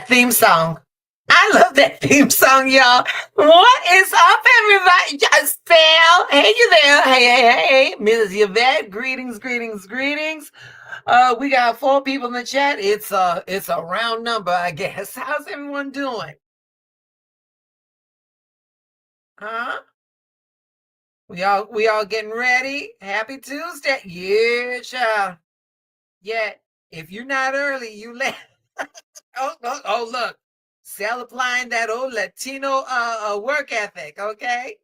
theme song. I love that theme song, y'all. What is up, everybody? Just Bell. Hey, you there? Hey, Mrs. Yvette. Greetings. We got 4 people in the chat. It's a round number, I guess. How's everyone doing? Huh? We all getting ready? Happy Tuesday. Yeah, child. Yeah. If you're not early, you late. Oh, look. Sal applying that old Latino work ethic, okay?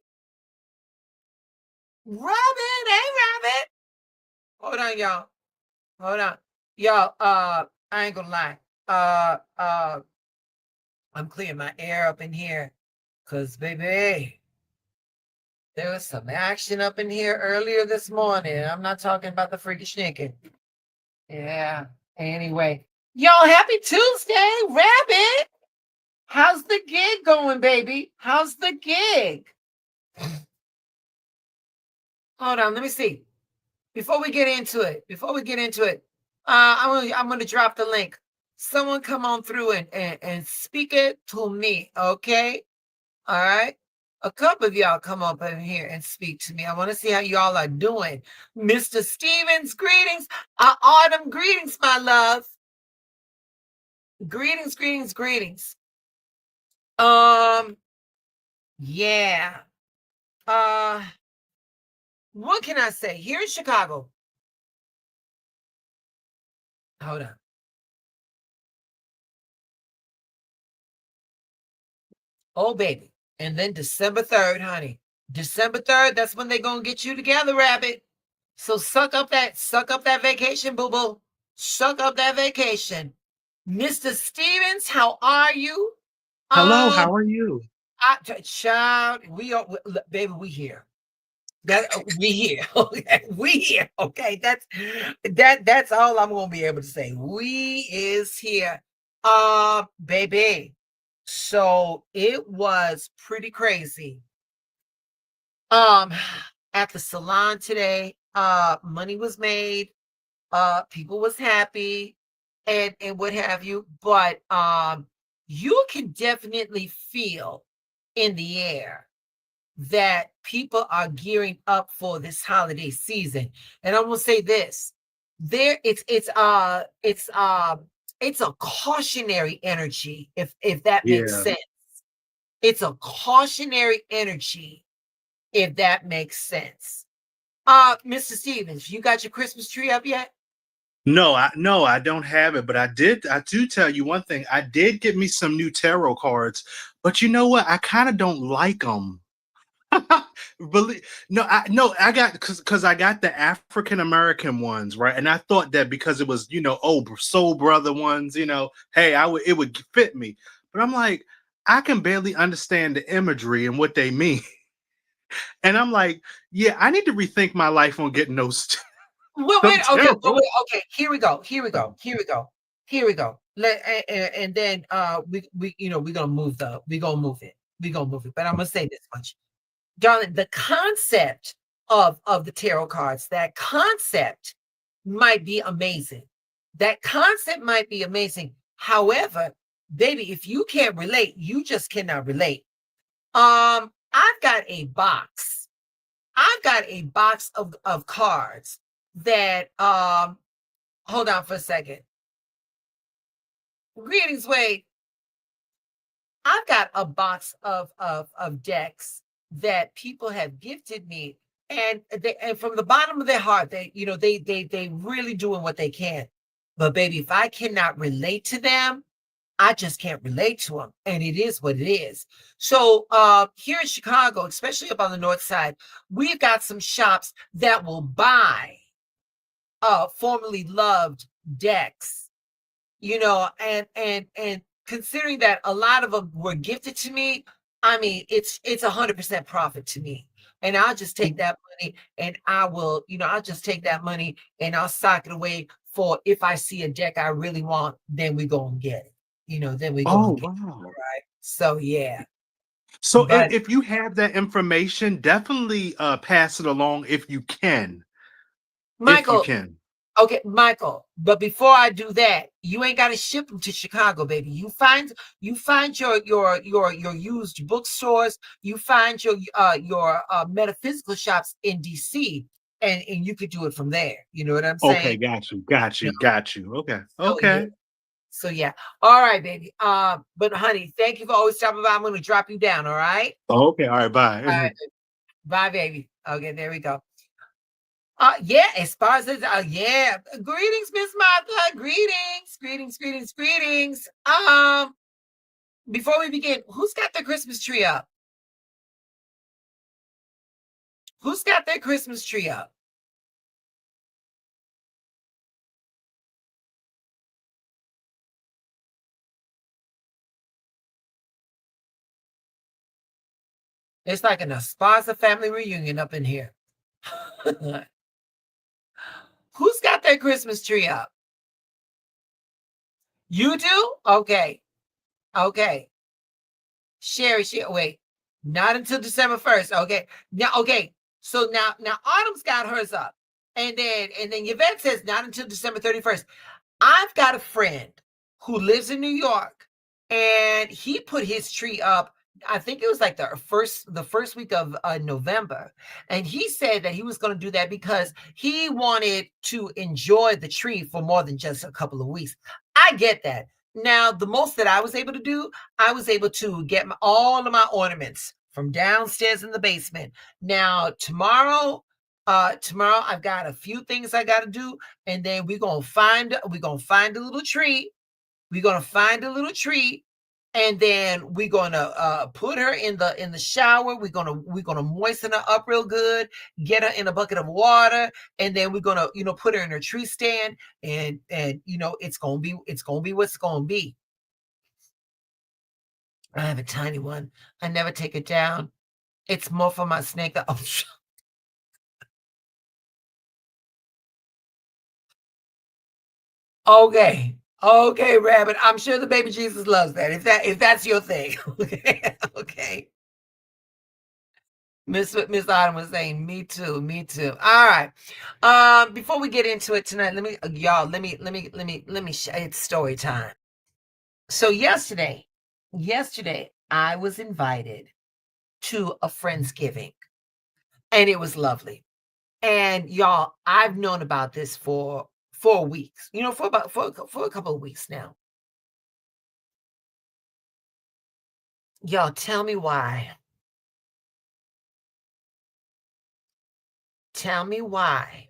Robin, hey Robin. Hold on, y'all. Hold on. Y'all, I ain't gonna lie. I'm clearing my air up in here. Cause baby, there was some action up in here earlier this morning. I'm not talking about the freakish naked. Yeah. Anyway. Y'all, happy Tuesday, Rabbit. How's the gig going, baby? How's the gig? Hold on, let me see. Before we get into it, I'm gonna drop the link. Someone come on through and speak it to me, okay? All right. A couple of y'all come up in here and speak to me. I want to see how y'all are doing. Mr. Stevens, greetings. Autumn, greetings, my love. Greetings. Yeah. What can I say? Here in Chicago. Hold on. Oh, baby. And then December 3rd, honey. December 3rd, that's when they're going to get you together, Rabbit. So suck up that vacation, boo-boo. Suck up that vacation. Mr. Stevens, how are you? Hello, how are you? Child, baby, we here. We here. Okay, we here. Okay, that's all I'm gonna be able to say. We is here, baby. So it was pretty crazy. At the salon today, money was made, people was happy, and what have you. But you can definitely feel in the air that people are gearing up for this holiday season. And I'm gonna say this: it's a cautionary energy, if that makes Yeah. sense. It's a cautionary energy, if that makes sense. Mr. Stevens, you got your Christmas tree up yet? No, I don't have it, but I do tell you one thing. I did get me some new tarot cards, but you know what? I kind of don't like them. I got because I got the African American ones, right? And I thought that because it was, soul brother ones, hey, it would fit me. But I'm like, I can barely understand the imagery and what they mean. And I'm like, yeah, I need to rethink my life on getting those. Wait, okay, Tarot. Here we go. And then we're gonna move it. But I'm gonna say this much, darling. The concept of the tarot cards, that concept might be amazing. However, baby, if you can't relate, you just cannot relate. I've got a box. Of cards that hold on for a second. Greetings, Wade. I've got a box of decks that people have gifted me, and from the bottom of their heart, they really doing what they can. But baby, if I cannot relate to them, I just can't relate to them, and it is what it is. So here in Chicago, especially up on the north side, we've got some shops that will buy formerly loved decks, and considering that a lot of them were gifted to me, I mean, it's 100% profit to me. And I'll just take that money, and I'll just take that money and I'll sock it away for, if I see a deck I really want, then we go and get it. Then we go Oh, and get it. wow. Right. So yeah. So But if you have that information, definitely pass it along if you can. If you Michael, can. Okay, Michael, but before I do that, you ain't got to ship them to Chicago, baby. You find your used bookstores, you find your metaphysical shops in DC, and you could do it from there. You know what I'm Okay, saying? got you, got No, you, got you. Okay, so yeah. okay. So yeah. All right, baby. But honey, thank you for always stopping by. I'm gonna drop you down, all right? Okay, all right, All bye. right, bye, baby. Okay, there we go. Yeah, as far as yeah. Greetings, Miss Martha. Greetings, greetings, greetings, greetings. Before we begin, who's got their Christmas tree up? Who's got their Christmas tree up? It's like an Esparza family reunion up in here. Who's got their Christmas tree up? You do? Okay. Okay. Sherry, wait. Not until December 1st. Okay. Now, okay. So now Autumn's got hers up. And then Yvette says not until December 31st. I've got a friend who lives in New York, and he put his tree up. I think it was like the first week of November, and he said that he was going to do that because he wanted to enjoy the tree for more than just a couple of weeks. I get that. Now, the most that I was able to do, I was able to get all of my ornaments from downstairs in the basement. Now, tomorrow I've got a few things I got to do, and then we're gonna find a little tree. We're gonna find a little tree, and then we're gonna put her in the shower. We're gonna moisten her up real good, get her in a bucket of water, and then we're gonna put her in her tree stand, and it's gonna be what's gonna be. I have a tiny one. I never take it down. It's more for my snake. Oh, okay. Okay, Rabbit. I'm sure the baby Jesus loves that. If that's your thing. Okay. Okay. Miss Autumn was saying, me too, me too. All right. Before we get into it tonight, it's story time. So yesterday, I was invited to a Friendsgiving, and it was lovely. And y'all, I've known about this for 4 weeks, for a couple of weeks now. Y'all, tell me why. Tell me why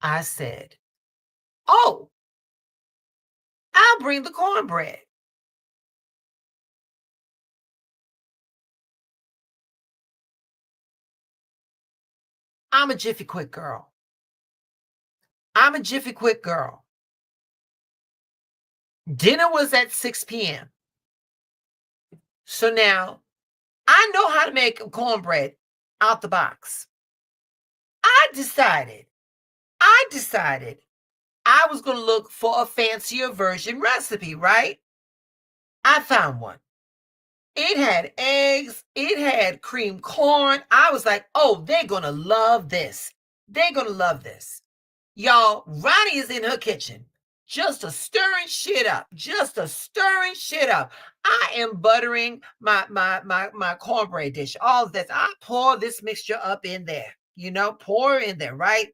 I said, "Oh, I'll bring the cornbread." I'm a Jiffy Quick girl. I'm a Jiffy Quick girl. Dinner was at 6 p.m. So now I know how to make cornbread out the box. I decided I was going to look for a fancier version recipe, right? I found one. It had eggs, it had cream corn. I was like, oh, they're going to love this. They're going to love this. Y'all, Ronnie is in her kitchen, just a stirring shit up, just a stirring shit up. I am buttering my cornbread dish. All of this, I pour this mixture up in there. Pour in there, right?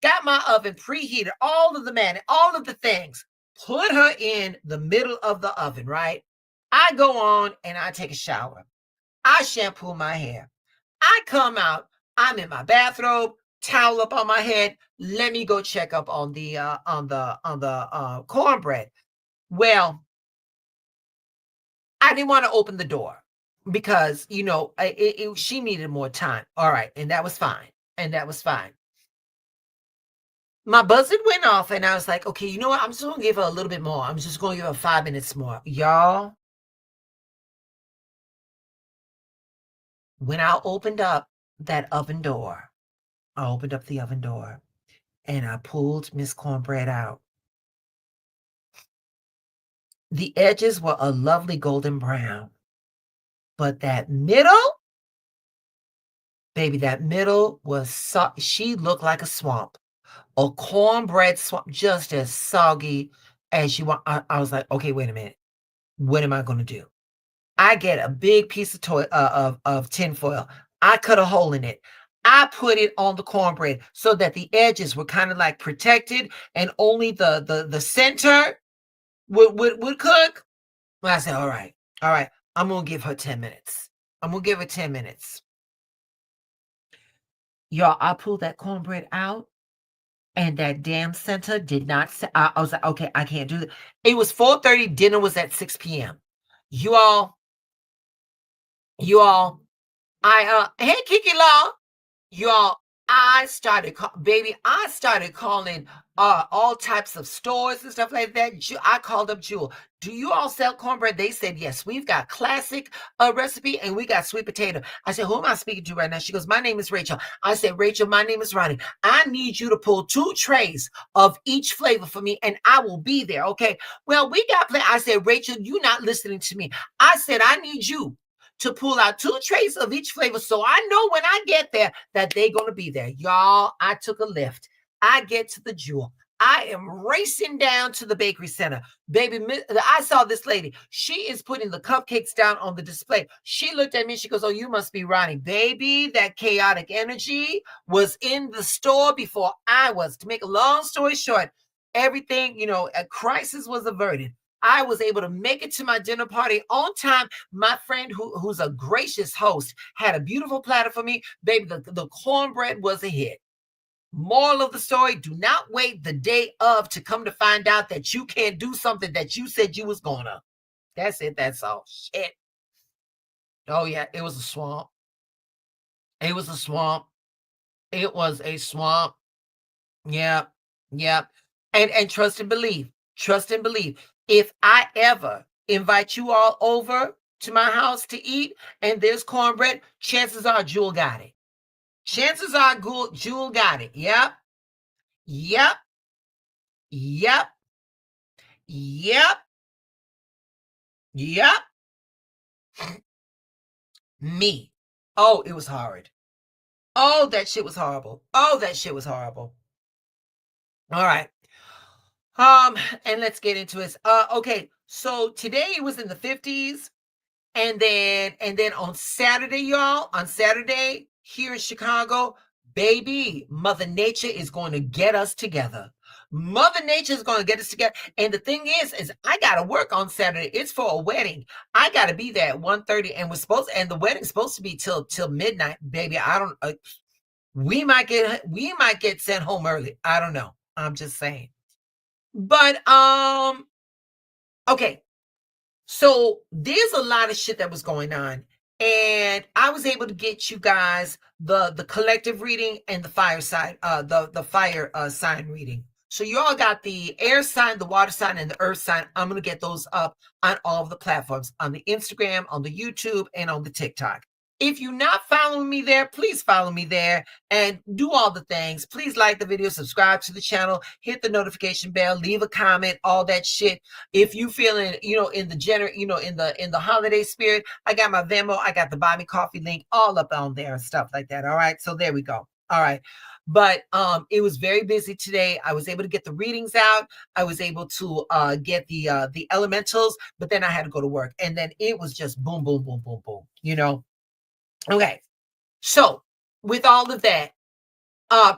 Got my oven preheated, all of the things. Put her in the middle of the oven, right? I go on and I take a shower. I shampoo my hair. I come out. I'm in my bathrobe, towel up on my head. Let me go check up on the cornbread. Well, I didn't want to open the door because she needed more time. All right, and that was fine. And that was fine. My buzzer went off, and I was like, okay, you know what? I'm just gonna give her a little bit more. I'm just gonna give her 5 minutes more, y'all. When I opened up that oven door, I opened up the oven door and I pulled Miss Cornbread out. The edges were a lovely golden brown, but that middle, baby, that middle was she looked like a swamp. A cornbread swamp, just as soggy as you want. I was like, okay, wait a minute. What am I going to do? I get a big piece of of tinfoil. I cut a hole in it. I put it on the cornbread so that the edges were kind of like protected, and only the center would cook. Well, I said, all right, I'm gonna give her 10 minutes. I'm gonna give her 10 minutes. Y'all, I pulled that cornbread out, and that damn center did not. I was like, okay, I can't do that. It was 4:30. Dinner was at 6 p.m. You all, you all. Hey, Kiki Law. Y'all, I started calling all types of stores and stuff like that. I called up Jewel. Do you all sell cornbread? They said yes. We've got classic recipe and we got sweet potato. I said, who am I speaking to right now? She goes, my name is Rachel. I said, Rachel, my name is Ronnie. I need you to pull 2 trays of each flavor for me and I will be there. Okay. Well, we got I said, Rachel, you're not listening to me. I said, I need you to pull out 2 trays of each flavor so I know when I get there that they're going to be there. Y'all, I took a lift. I get to the Jewel. I am racing down to the bakery center. Baby, I saw this lady. She is putting the cupcakes down on the display. She looked at me. She goes, oh, you must be Ronnie. Baby, that chaotic energy was in the store before I was. To make a long story short, everything, a crisis was averted. I was able to make it to my dinner party on time. My friend, who's a gracious host, had a beautiful platter for me. Baby, the cornbread was a hit. Moral of the story, do not wait the day of to come to find out that you can't do something that you said you was gonna. That's it. That's all. Shit. Oh, yeah. It was a swamp. It was a swamp. It was a swamp. Yeah. Yeah. And trust and believe. Trust and believe. If I ever invite you all over to my house to eat and there's cornbread, chances are Jewel got it. Chances are Jewel got it. Yep. Yep. Yep. Yep. Yep. Me. Oh, it was horrid. Oh, that shit was horrible. Oh, that shit was horrible. All right. And let's get into it. Okay. So today it was in the 50s. And then on Saturday, y'all, on Saturday here in Chicago, baby, Mother Nature is going to get us together. Mother Nature is going to get us together. And the thing is I got to work on Saturday. It's for a wedding. I got to be there at 1:30 and the wedding's supposed to be till midnight, baby. I don't, we might get sent home early. I don't know. I'm just saying. But, okay. So there's a lot of shit that was going on, and I was able to get you guys the collective reading and the fire sign, the fire sign reading. So you all got the air sign, the water sign, and the earth sign. I'm gonna get those up on all of the platforms, on the Instagram, on the YouTube, and on the TikTok. If you're not following me there, please follow me there and do all the things. Please like the video, subscribe to the channel, hit the notification bell, leave a comment, all that shit. If you feeling, in the in the holiday spirit, I got my Venmo, I got the Buy Me Coffee link all up on there and stuff like that. All right. So there we go. All right. But it was very busy today. I was able to get the readings out. I was able to get the elementals, but then I had to go to work. And then it was just boom, boom, boom, boom, boom, Okay, so with all of that,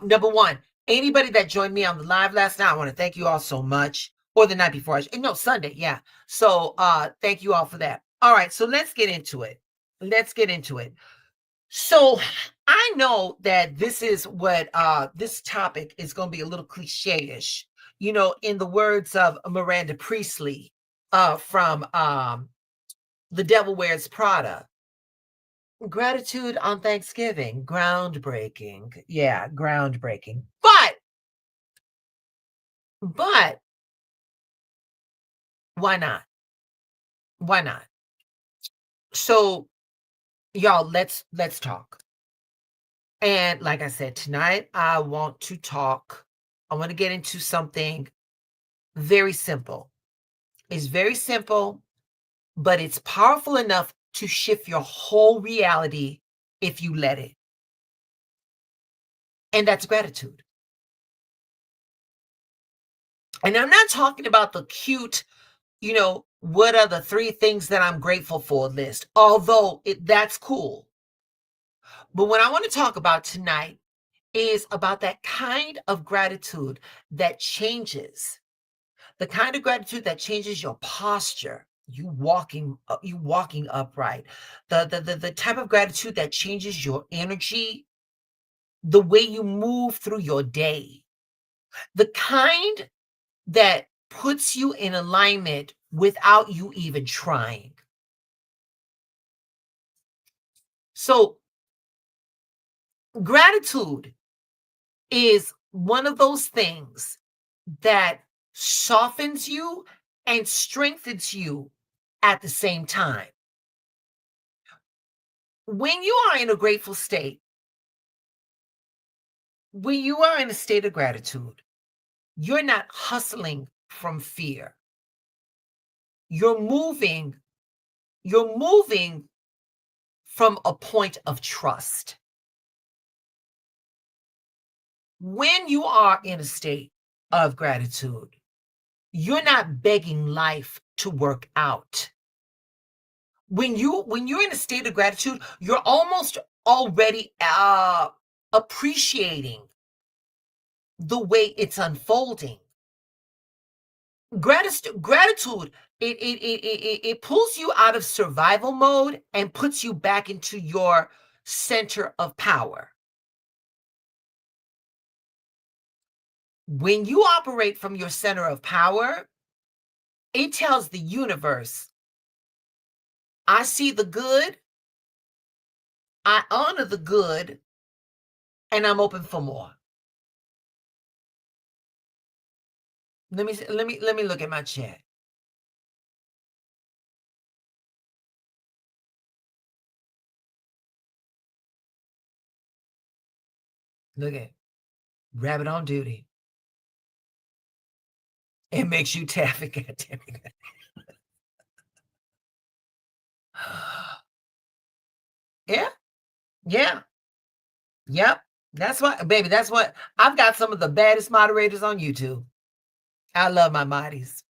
number one, anybody that joined me on the live last night, I want to thank you all so much. Or the night before, Sunday, yeah. So thank you all for that. All right, so let's get into it. So I know that this is what this topic is going to be a little cliche-ish, in the words of Miranda Priestley from The Devil Wears Prada. Gratitude on Thanksgiving. Groundbreaking. Yeah, groundbreaking. But why not? Why not? So, y'all, let's talk. And like I said, tonight I want to talk. I want to get into something very simple. It's very simple, but it's powerful enough to shift your whole reality if you let it. And that's gratitude. And I'm not talking about the cute, what are the 3 things that I'm grateful for list, although that's cool. But what I want to talk about tonight is about that kind of gratitude that changes, the kind of gratitude that changes your posture, you walking upright, the type of gratitude that changes your energy, the way you move through your day, the kind that puts you in alignment without you even trying. So, gratitude is one of those things that softens you and strengthens you at the same time. When you are in a grateful state, when you are in a state of gratitude, you're not hustling from fear. You're moving, you're moving from a point of trust. When you are in a state of gratitude, you're not begging life to work out. When you're in a state of gratitude, you're almost already appreciating the way it's unfolding. Gratitude, it pulls you out of survival mode and puts you back into your center of power. When you operate from your center of power, it tells the universe, I see the good, I honor the good, and I'm open for more. Let me look at my chat. Look at rabbit on duty. It makes you taffy. Yeah, yeah, yep. That's what, baby. That's what I've got some of the baddest moderators on YouTube. I love my moddies.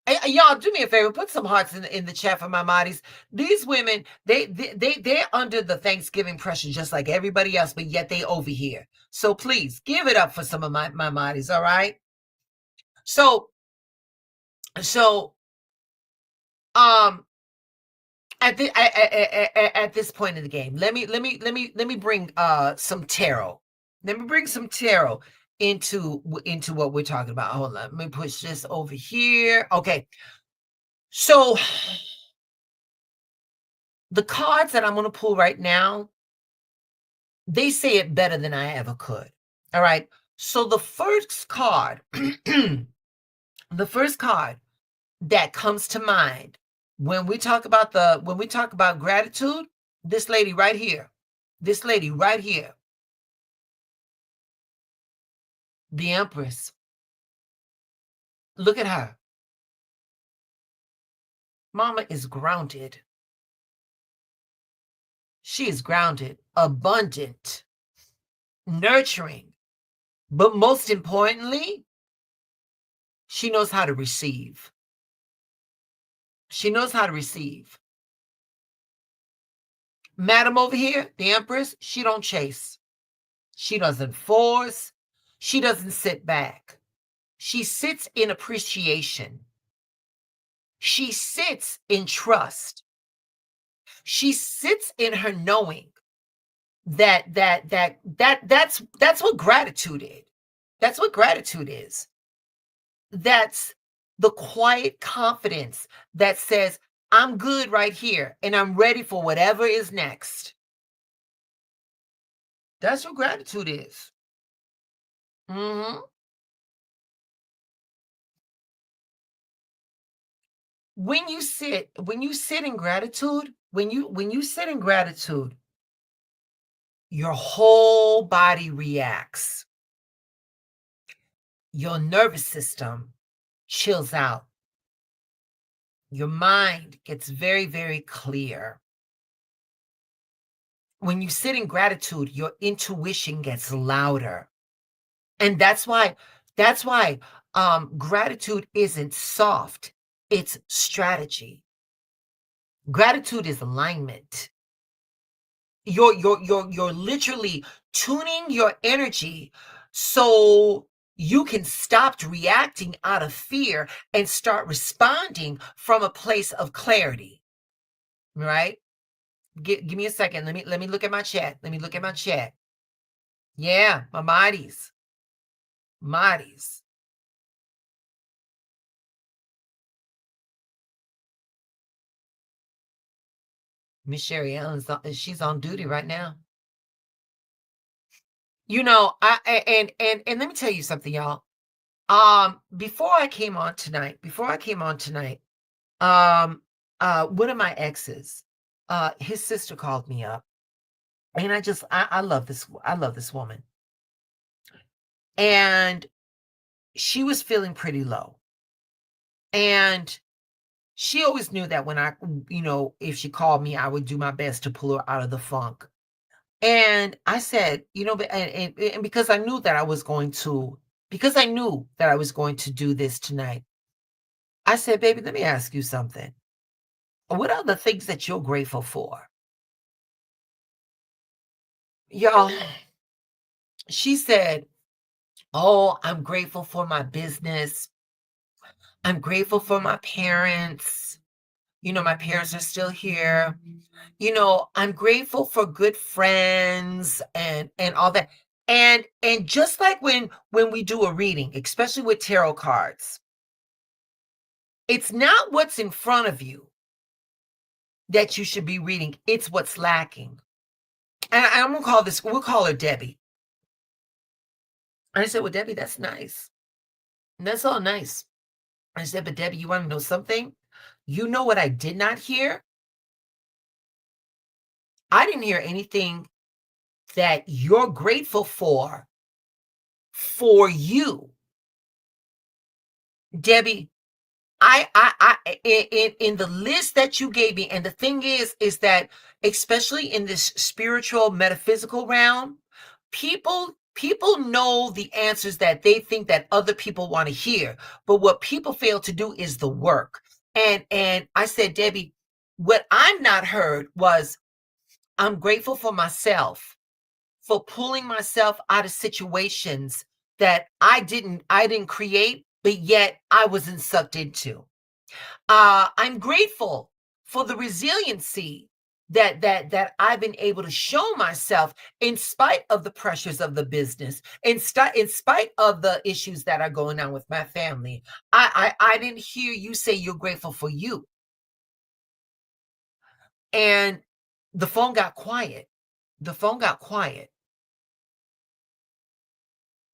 Hey, y'all, do me a favor, put some hearts in the chat for my moddies. These women, they're under the Thanksgiving pressure just like everybody else, but yet they over here. So please give it up for some of my moddies, all right? So um at this point in the game, let me bring some tarot. Let me bring some tarot into what we're talking about. Hold on, let me push this over here. Okay. So the cards that I'm going to pull right now, they say it better than I ever could. All right. So the first card, the first card that comes to mind when we talk about gratitude, this lady right here, the Empress. Look at her. Mama is grounded. She is grounded, abundant, nurturing, but most importantly, she knows how to receive. She knows how to receive. Madam over here, the Empress, she don't chase. She doesn't force. She doesn't sit back. She sits in appreciation. She sits in trust. She sits in her knowing that's what gratitude is. That's what gratitude is. That's the quiet confidence that says, I'm good right here and I'm ready for whatever is next. That's what gratitude is. Mm-hmm. When you sit in gratitude, when you sit in gratitude, your whole body reacts. Your nervous system chills out. Your mind gets very, very clear. When you sit in gratitude, your intuition gets louder. And that's why That's why gratitude isn't soft, it's strategy. Gratitude is alignment. You're literally tuning your energy so you can stop reacting out of fear and start responding from a place of clarity. Right? Give me a second. Let me look at my chat. Let me look at my chat. Yeah, my Mahdi's. Mahdi's. Miss Sherry Allen's she's on duty right now. You know, and let me tell you something, y'all. Before I came on tonight, one of my exes, his sister called me up, and I love this woman. And she was feeling pretty low. And she always knew that when if she called me, I would do my best to pull her out of the funk. And I said, and because I knew that I was going to do this tonight, I said, baby, let me ask you something. What are the things that you're grateful for? Y'all, she said, oh, I'm grateful for my business. I'm grateful for my parents. My parents are still here. I'm grateful for good friends and all that. And just like when we do a reading, especially with tarot cards, it's not what's in front of you that you should be reading. It's what's lacking. And I'm gonna we'll call her Debbie. And I said, well, Debbie, that's nice. And that's all nice. I said, but Debbie, you want to know something? You know what I did not hear? I didn't hear anything that you're grateful for you. Debbie, in the list that you gave me, and the thing is that especially in this spiritual metaphysical realm, people know the answers that they think that other people want to hear, but what people fail to do is the work. And I said, Debbie, what I'm not heard was, I'm grateful for myself, for pulling myself out of situations that I didn't create, but yet I wasn't sucked into. I'm grateful for the resiliency that I've been able to show myself in spite of the pressures of the business, in spite of the issues that are going on with my family. I didn't hear you say you're grateful for you. And the phone got quiet.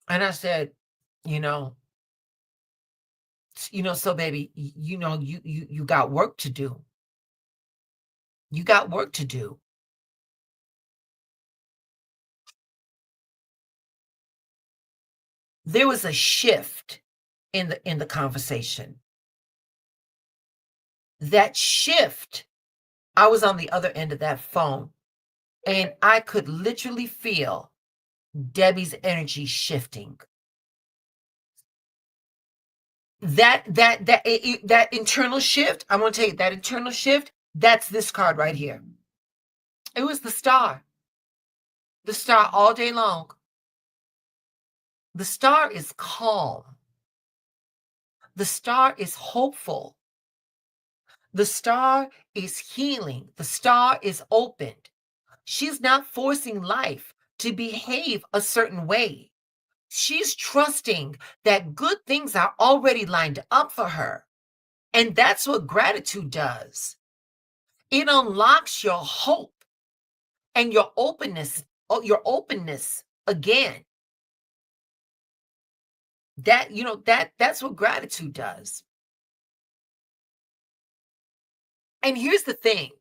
And I said, so baby, you got work to do. You got work to do. There was a shift in the conversation. That shift, I was on the other end of that phone, and I could literally feel Debbie's energy shifting. That internal shift, I want to tell you, that internal shift, that's this card right here. It was the star. The star all day long. The star is calm. The star is hopeful. The star is healing. The star is opened. She's not forcing life to behave a certain way. She's trusting that good things are already lined up for her. And that's what gratitude does. It unlocks your hope and your openness again. That's what gratitude does. And here's the thing.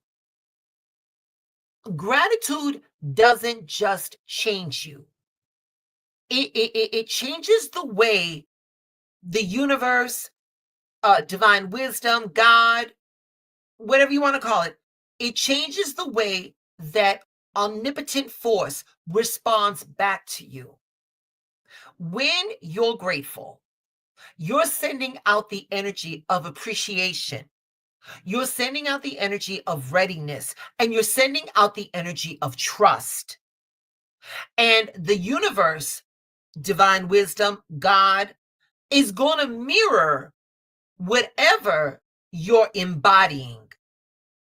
Gratitude doesn't just change you. It changes the way the universe, divine wisdom, God, whatever you want to call it, it changes the way that omnipotent force responds back to you. When you're grateful, you're sending out the energy of appreciation. You're sending out the energy of readiness, and you're sending out the energy of trust. And the universe, divine wisdom, God, is going to mirror whatever you're embodying.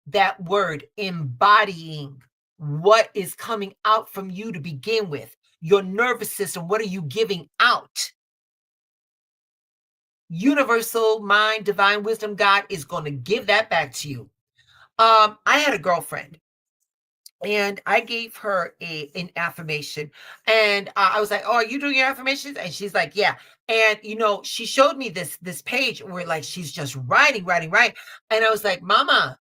That word, embodying what is coming out from you to begin with. Your nervous system, what are you giving out? Universal mind, divine wisdom, God is going to give that back to you. I had a girlfriend, and I gave her an affirmation, and I was like, "Oh, are you doing your affirmations?" And she's like, "Yeah." And she showed me this page where like she's just writing, and I was like, "Mama,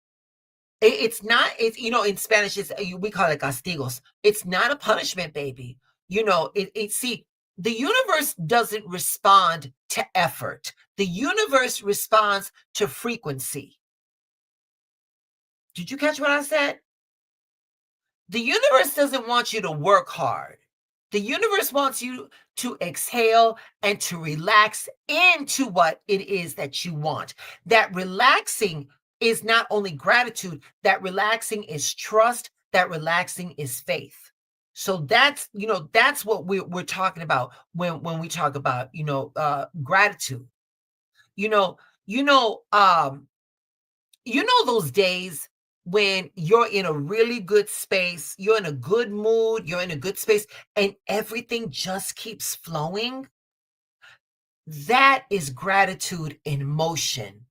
it's not. It's in Spanish, we call it castigos. It's not a punishment, baby. See, the universe doesn't respond to effort. The universe responds to frequency. Did you catch what I said? The universe doesn't want you to work hard. The universe wants you to exhale and to relax into what it is that you want. That relaxing is not only gratitude, that relaxing is trust, that relaxing is faith. So that's what we're talking about when we talk about gratitude. You know, you know, um, those days when you're in a really good space, you're in a good mood, you're in a good space, and everything just keeps flowing. That is gratitude in motion.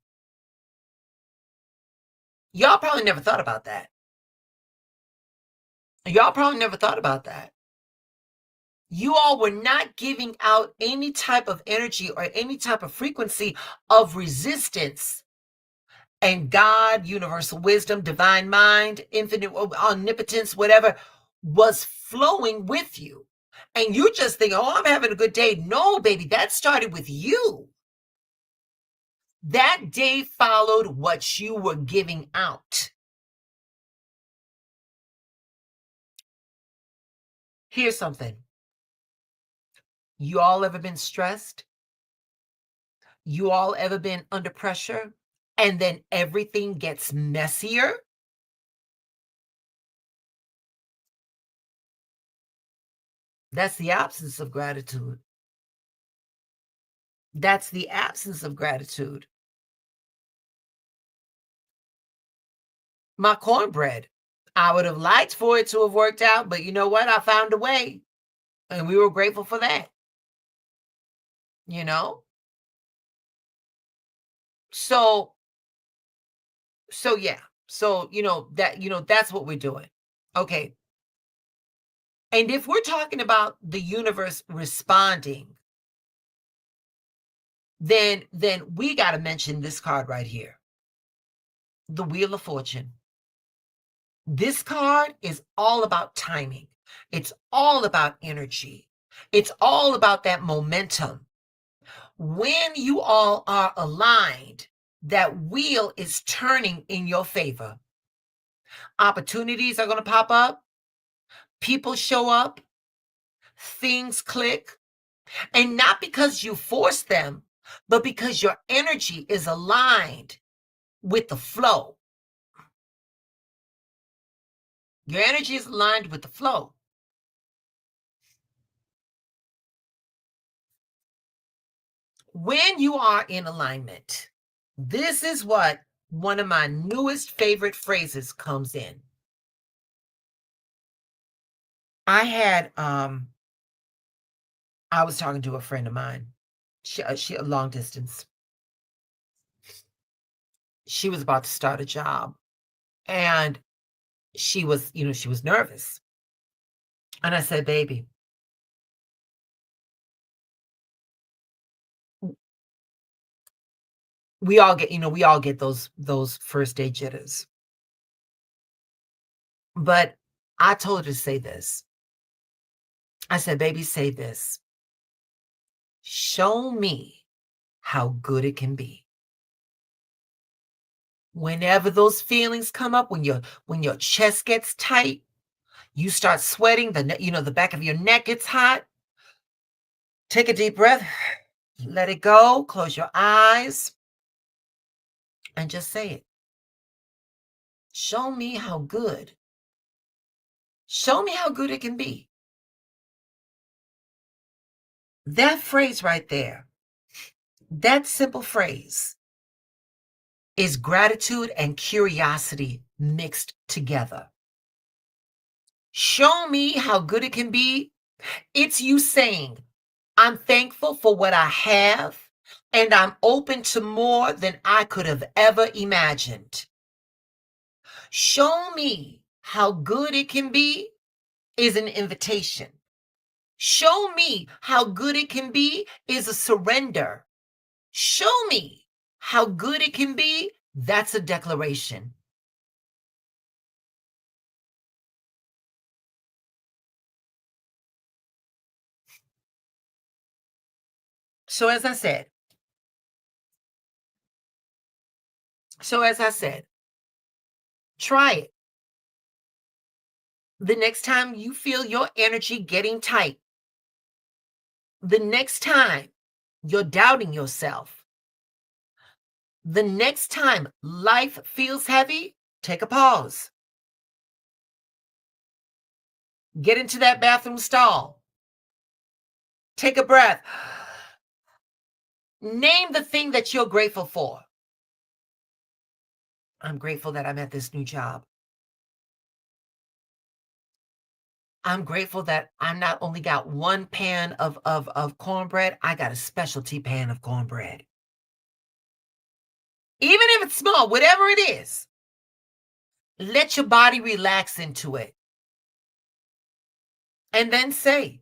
Y'all probably never thought about that. Y'all probably never thought about that. You all were not giving out any type of energy or any type of frequency of resistance. And God, universal wisdom, divine mind, infinite omnipotence, whatever, was flowing with you. And you just think, "Oh, I'm having a good day." No, baby, that started with you. That day followed what you were giving out. Here's something. You all ever been stressed? You all ever been under pressure? And then everything gets messier? That's the absence of gratitude. That's the absence of gratitude. My cornbread, I would have liked for it to have worked out, but you know what? I found a way, and we were grateful for that. You know? So yeah. So, that's what we're doing. Okay. And if we're talking about the universe responding, then we got to mention this card right here. The Wheel of Fortune. This card is all about timing. It's all about energy. It's all about that momentum. When you all are aligned, that wheel is turning in your favor. Opportunities are going to pop up. People show up. Things click. And not because you force them, but because your energy is aligned with the flow. Your energy is aligned with the flow. When you are in alignment, this is what one of my newest favorite phrases comes in. I was talking to a friend of mine. She a long distance. She was about to start a job, and she was nervous. And I said, "Baby, we all get those first day jitters." But I told her to say this. I said, "Baby, say this. Show me how good it can be." Whenever those feelings come up, when your chest gets tight, you start sweating, the back of your neck gets hot, Take a deep breath. Let it go. Close your eyes and just say it. Show me how good. Show me how good it can be. That phrase right there, that simple phrase, is gratitude and curiosity mixed together. Show me how good it can be. It's you saying, I'm thankful for what I have, and I'm open to more than I could have ever imagined. Show me how good it can be is an invitation. Show me how good it can be is a surrender. Show me how good it can be, that's a declaration. So as I said, try it. The next time you feel your energy getting tight, the next time you're doubting yourself, the next time life feels heavy, take a pause. Get into that bathroom stall. Take a breath. Name the thing that you're grateful for. I'm grateful that I'm at this new job. I'm grateful that I not only got one pan of cornbread, I got a specialty pan of cornbread. Even if it's small, whatever it is, let your body relax into it. And then say,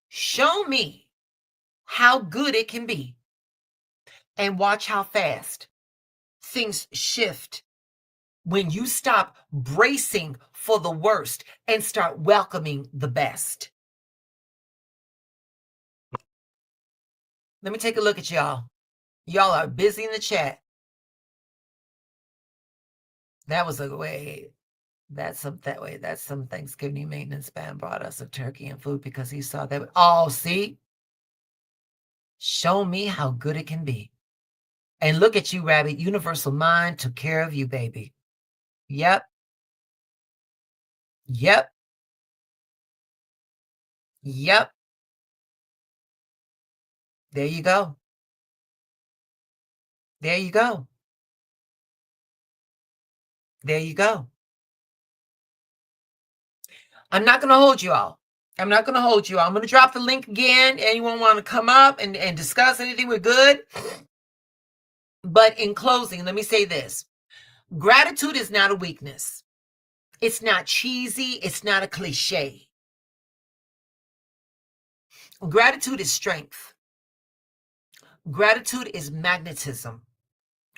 show me how good it can be. And watch how fast things shift when you stop bracing for the worst and start welcoming the best. Let me take a look at y'all. Y'all are busy in the chat. That was a way. That's some Thanksgiving maintenance man brought us a turkey and food because he saw that. Oh, see? Show me how good it can be. And look at you, Rabbit. Universal Mind took care of you, baby. Yep. Yep. Yep. There you go. There you go. There you go. I'm not going to hold you all. I'm not going to hold you all. I'm going to drop the link again. Anyone want to come up and discuss anything? We're good. But in closing, let me say this. Gratitude is not a weakness. It's not cheesy. It's not a cliche. Gratitude is strength. Gratitude is magnetism.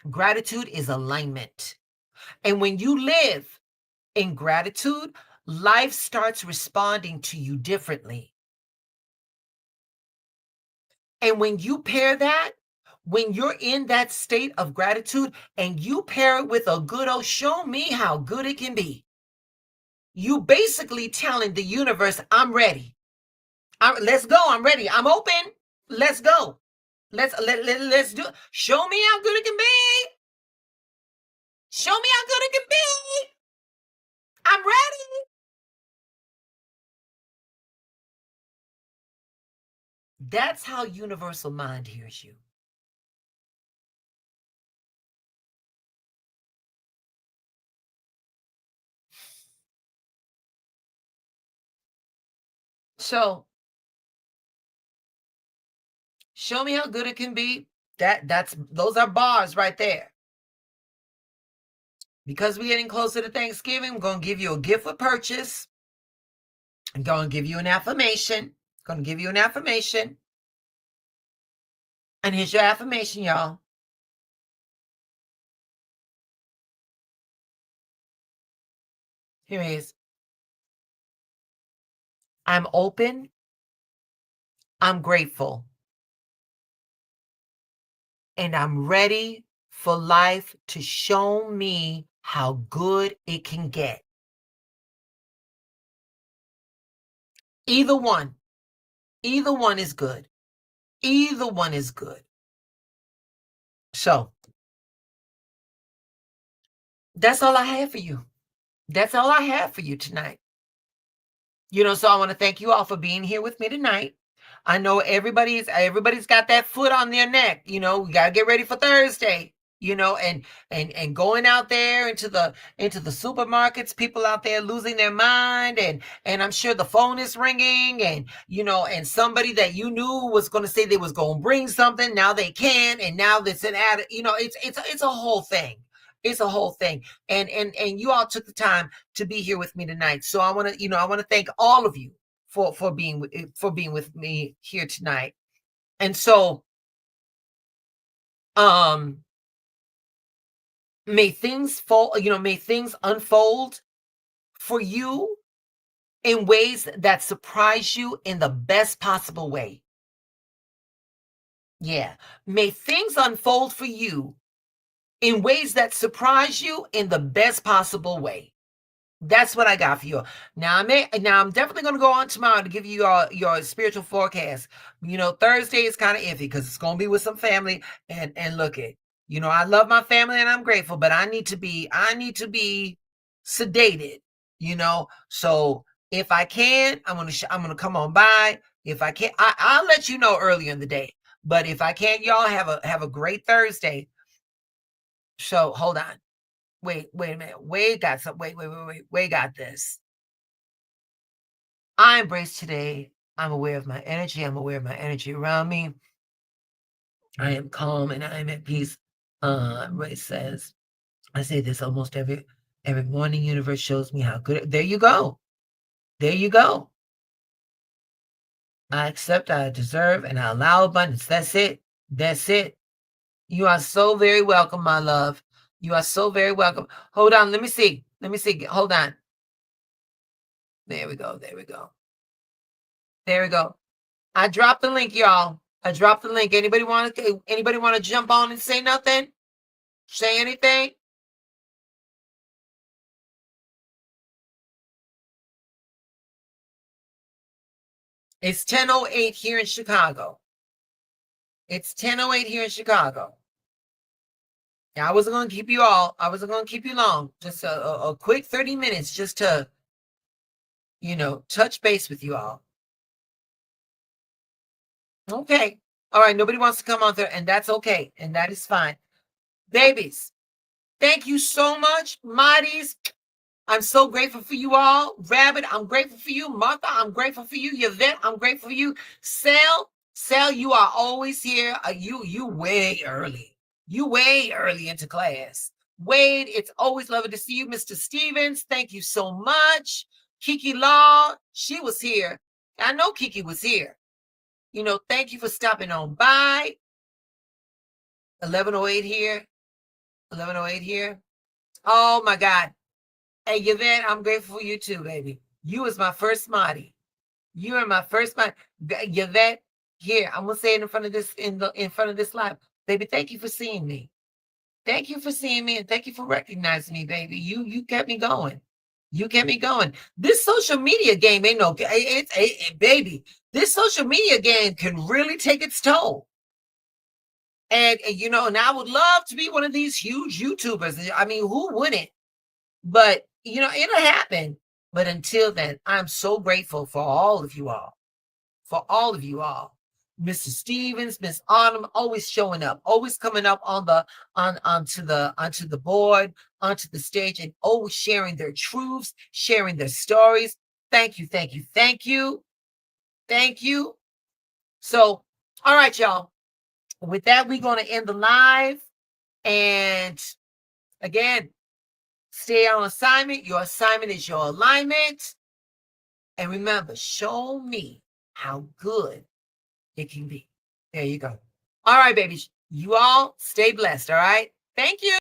Gratitude is alignment. And when you live in gratitude, life starts responding to you differently. And when you pair that, when you're in that state of gratitude and you pair it with a good old show me how good it can be, you basically telling the universe, I'm ready. Let's go. I'm ready. I'm open. Let's go. Let's do it. Show me how good it can be. Show me how good it can be. I'm ready. That's how Universal Mind hears you. So show me how good it can be. Those are bars right there. Because we're getting closer to Thanksgiving, I'm going to give you a gift for purchase. I'm going to give you an affirmation. I'm going to give you an affirmation. And here's your affirmation, y'all. Here it is. I'm open. I'm grateful. And I'm ready for life to show me how good it can get. Either one is good. Either one is good. So that's all I have for you. That's all I have for you tonight. So I want to thank you all for being here with me tonight. I know everybody's got that foot on their neck. We got to get ready for Thursday. And going out there into the supermarkets, people out there losing their mind, and I'm sure the phone is ringing, and somebody that you knew was going to say they was going to bring something, now they can't, and now it's an ad. It's a whole thing. It's a whole thing. And you all took the time to be here with me tonight. So I want to thank all of you for being with me here tonight. And so may things fall, may things unfold for you in ways that surprise you in the best possible way. Yeah. May things unfold for you in ways that surprise you in the best possible way. That's what I got for you. Now I'm definitely going to go on tomorrow to give you your spiritual forecast. Thursday is kind of iffy because it's going to be with some family, and look it. I love my family and I'm grateful, but I need to be sedated. So if I can, I'm gonna come on by. If I can't, I'll let you know earlier in the day. But if I can't, y'all have a great Thursday. So hold on. Wait a minute. Wade got some. Wait. Wade got this. I embrace today. I'm aware of my energy. I'm aware of my energy around me. I am calm and I am at peace. Ray says, I say this almost every morning. Universe shows me how good. There you go. There you go. I accept, I deserve, and I allow abundance. That's it. That's it. You are so very welcome, my love. You are so very welcome. Hold on. Let me see. Hold on. There we go. There we go. I dropped the link, y'all. I dropped the link. Anybody want to jump on and say nothing? Say anything? It's 10:08 here in Chicago. It's 10:08 here in Chicago. Now, I wasn't going to keep you long. Just a quick 30 minutes just to, touch base with you all. Okay. All right. Nobody wants to come on there, and that's okay. And that is fine. Babies, thank you so much. Mighties, I'm so grateful for you all. Rabbit, I'm grateful for you. Martha, I'm grateful for you. Yvette, I'm grateful for you. Sal, you are always here. You way early. You way early into class. Wade, it's always lovely to see you. Mr. Stevens, thank you so much. Kiki Law, she was here. I know Kiki was here. Thank you for stopping on by. 11:08 here. 11:08 here. Oh my God. Hey, Yvette, I'm grateful for you too, baby. You was my first Marty. You are my first Marty. Yvette, here, I'm gonna say it in front of this live. Baby, thank you for seeing me. Thank you for seeing me, and thank you for recognizing me, baby. You kept me going. You kept me going. This social media game ain't no baby. This social media game can really take its toll. And I would love to be one of these huge YouTubers. I mean, who wouldn't? But it'll happen. But until then, I'm so grateful for all of you all. For all of you all. Mr. Stevens, Miss Autumn, always showing up, always coming up onto the board, onto the stage, and always sharing their truths, sharing their stories. Thank you, thank you, thank you, thank you. So, all right, y'all. With that, we're going to end the live. And again, stay on assignment. Your assignment is your alignment. And remember, show me how good it can be. There you go. All right, babies. You all stay blessed. All right. Thank you.